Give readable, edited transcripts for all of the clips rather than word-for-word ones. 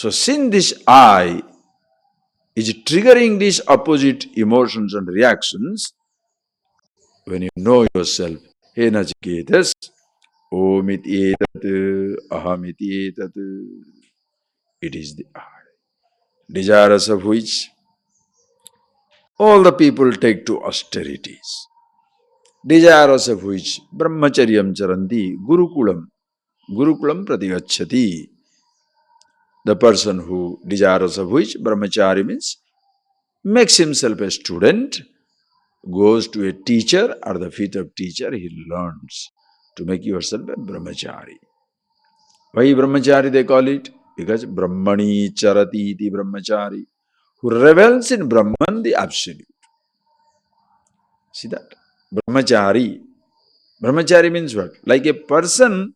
So since this I is triggering these opposite emotions and reactions, when you know yourself, Hey Nachiketas, Om iti etat, Aham iti etat, it is the I, desirous of which all the people take to austerities, desirous of which brahmacharyam charanti, gurukulam pratigacchati. The person who desirous of which brahmachari means makes himself a student, goes to a teacher or the feet of teacher, he learns to make yourself a brahmachari. Why brahmachari they call it? Because brahmani charati iti brahmachari, who revels in Brahman, the absolute. See that? Brahmachari. Brahmachari means what? Like a person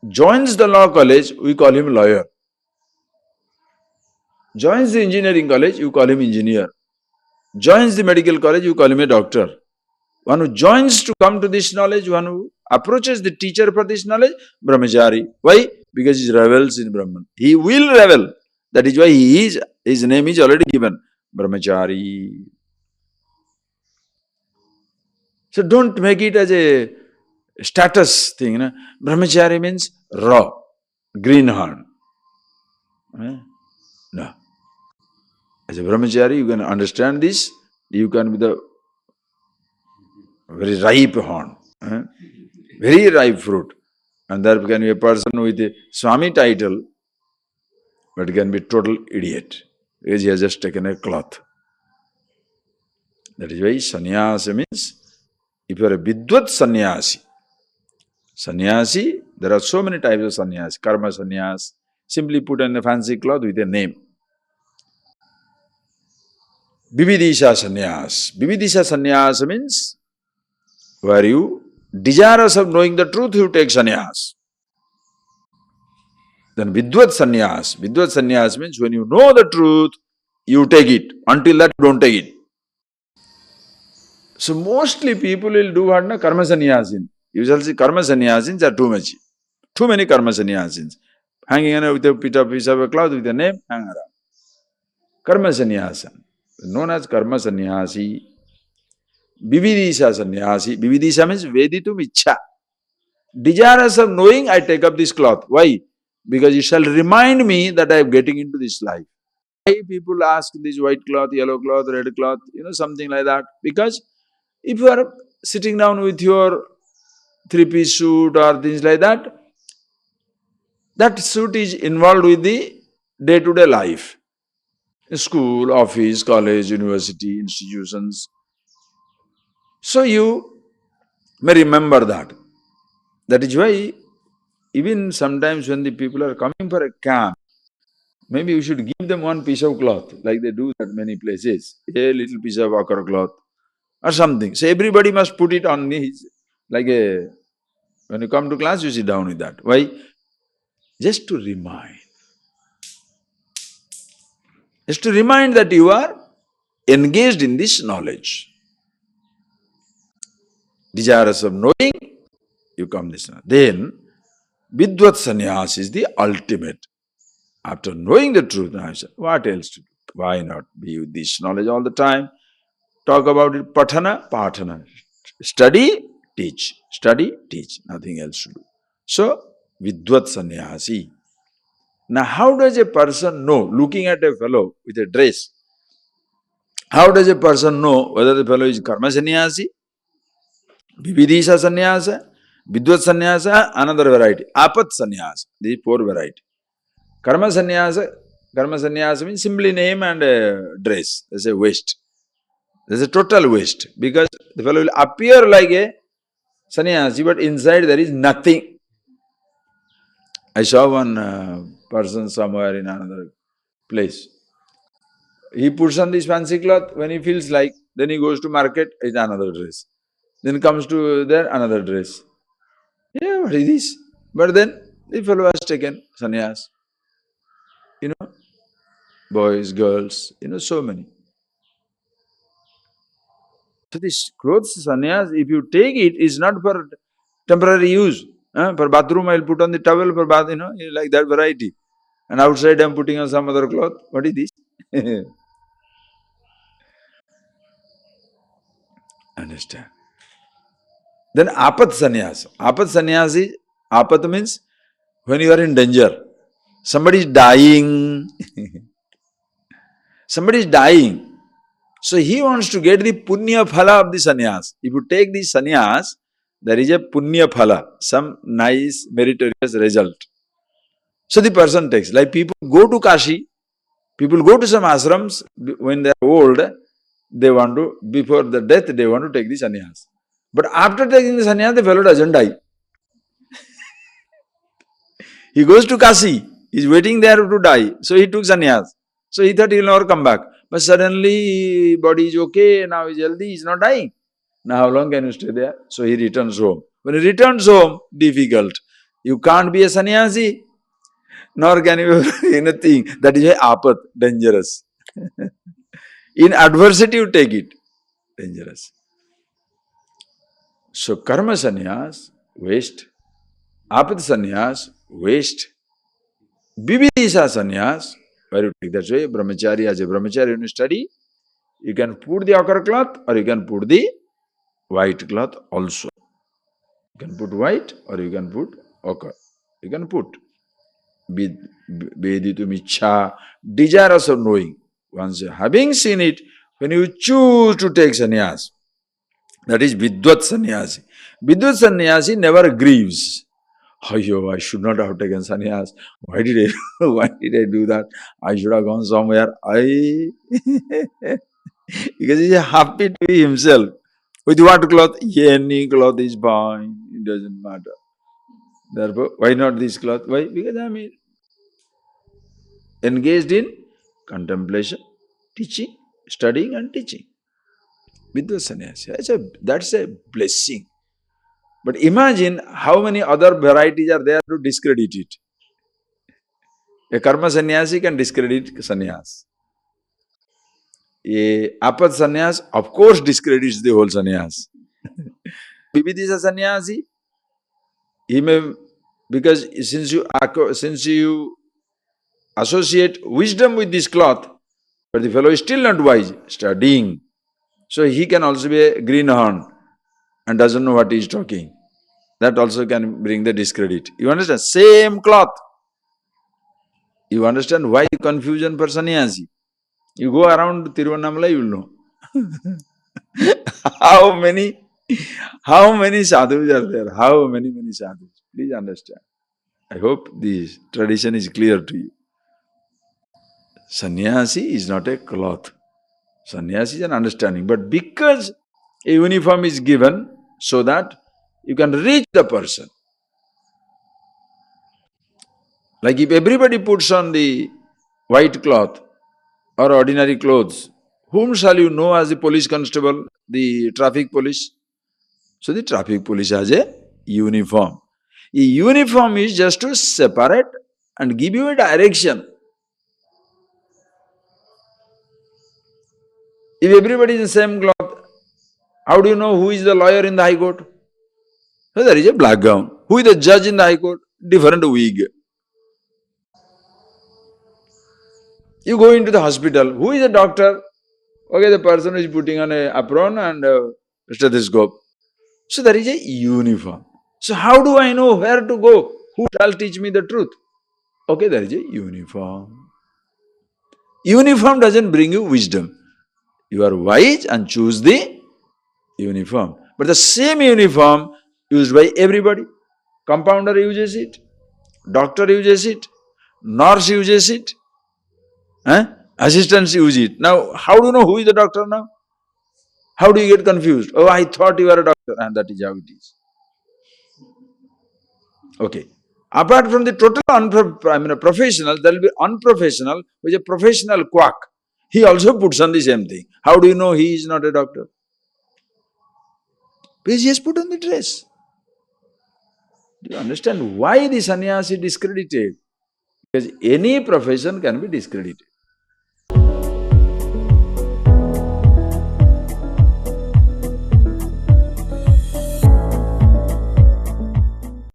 joins the law college, we call him lawyer. Joins the engineering college, you call him engineer. Joins the medical college, you call him a doctor. One who joins to come to this knowledge, one who approaches the teacher for this knowledge, brahmachari. Why? Because he revels in Brahman. He will revel. That is why his name is already given, brahmachari. So don't make it as a status thing. You know? Brahmachari means raw, greenhorn. No. As a brahmachari, you can understand this. You can be the very ripe horn, very ripe fruit. And there can be a person with a SWAMI title, but can be total idiot, because he has just taken a cloth. That is why sannyasa means, if you are a vidvat sannyasi, there are so many types of sannyas, karma sannyas, simply put on a fancy cloth with a name. Vividisha sannyas means, where you desirous of knowing the truth, you take sannyas. Then vidvat sannyas means when you know the truth, you take it. Until that, you don't take it. So mostly people will do what? Na? Karma sannyasin. You shall see karma sannyasins are too much. Too many karma sannyasins. Hanging on with a piece of a cloth with a name, hang around. Karma sannyasan, known as karma sannyasi. Vividisha sannyasi. Vividisha means veditum ichcha. Desirous of knowing, I take up this cloth. Why? Because it shall remind me that I am getting into this life. Why people ask this white cloth, yellow cloth, red cloth, something like that? Because if you are sitting down with your three-piece suit or things like that, that suit is involved with the day-to-day life. School, office, college, university, institutions. So you may remember that. That is why even sometimes when the people are coming for a camp, maybe we should give them one piece of cloth, like they do at many places, a little piece of ochre cloth or something. So everybody must put it on his, like a, when you come to class, you sit down with that. Why? Just to remind. Just to remind that you are engaged in this knowledge. Desirous of knowing, you come this knowledge. Then, vidvat sannyas is the ultimate. After knowing the truth, I said, what else to do? Why not be with this knowledge all the time? Talk about it, patana. Study, teach. Study, teach. Nothing else to do. So, vidvat sannyasi. Now, how does a person know, looking at a fellow with a dress, how does a person know whether the fellow is karma sannyasi, vividisha sannyasa, vidvat sannyasa, another variety, apat sannyasa. These four varieties. Karma sannyasa means simply name and dress. There's a waste. There's a total waste, because the fellow will appear like a sannyasi, but inside there is nothing. I saw one person somewhere in another place. He puts on this fancy cloth when he feels like, then he goes to market, it's another dress. Then comes to there, another dress. Yeah, what is this? But then the fellow has taken sannyas. Boys, girls, so many. So this clothes sannyas, if you take it, is not for temporary use. For bathroom, I'll put on the towel for bath, like that variety. And outside I'm putting on some other cloth. What is this? Understand? Then apat sannyas. Apat means when you are in danger. Somebody is dying. Somebody is dying. So he wants to get the punya phala of the sannyas. If you take the sannyas, there is a punya phala, some nice meritorious result. So the person takes. Like people go to Kashi, people go to some ashrams when they are old, they want to, before the death, they want to take the sannyas. But after taking the sannyas, the fellow doesn't die. He goes to Kashi, he is waiting there to die. So he took sannyas. So he thought he will never come back. But suddenly, body is okay, now he is healthy, he is not dying. Now how long can you stay there? So he returns home. When he returns home, difficult. You can't be a sannyasi, nor can you be anything. That is a apat, dangerous. In adversity you take it, dangerous. So karma sannyas, waste. Apat sannyas, waste. Vividisa sannyas, where you take that way, brahmachari, as a brahmachari when you study, you can put the ochre cloth or you can put the white cloth also. You can put white or you can put ochre. You can put veditum ichha, desirous of knowing. Once having seen it, when you choose to take sannyas, that is vidvat sannyasi. Vidvat sannyasi never grieves. Ayyo, I should not have taken sannyas. Why did I do that? I should have gone somewhere. Because he is happy to be himself. With what cloth? Any cloth is fine. It doesn't matter. Therefore, why not this cloth? Why? Because I am engaged in contemplation, teaching, studying and teaching. Vidva sannyasi. That's a blessing. But imagine how many other varieties are there to discredit it. A karma sannyasi can discredit sannyas. A apat sannyas, of course, discredits the whole sannyas. Vividisa sannyasi, he may, because since you associate wisdom with this cloth, but the fellow is still not wise, studying. So he can also be a greenhorn and doesn't know what he is talking. That also can bring the discredit. You understand? Same cloth. You understand why confusion for sannyasi? You go around Tiruvannamalai, you will know. how many sadhus are there? How many sadhus? Please understand. I hope this tradition is clear to you. Sannyasi is not a cloth. Sannyasi is an understanding. But because a uniform is given so that you can reach the person. Like if everybody puts on the white cloth or ordinary clothes, whom shall you know as the police constable, the traffic police? So the traffic police has a uniform. A uniform is just to separate and give you a direction. If everybody is in the same cloth, how do you know who is the lawyer in the High Court? So there is a black gown. Who is the judge in the High Court? Different wig. You go into the hospital. Who is the doctor? Okay, the person who is putting on a apron and a stethoscope. So there is a uniform. So how do I know where to go? Who shall teach me the truth? Okay, there is a uniform. Uniform doesn't bring you wisdom. You are wise and choose the uniform. But the same uniform used by everybody. Compounder uses it, doctor uses it, nurse uses it, assistants use it. Now, how do you know who is the doctor now? How do you get confused? Oh, I thought you were a doctor, and that is how it is. Okay. Apart from the total professional, there will be unprofessional, which is a professional quack. He also puts on the same thing. How do you know he is not a doctor? Because he has put on the dress. Do you understand why the sannyasi is discredited? Because any profession can be discredited.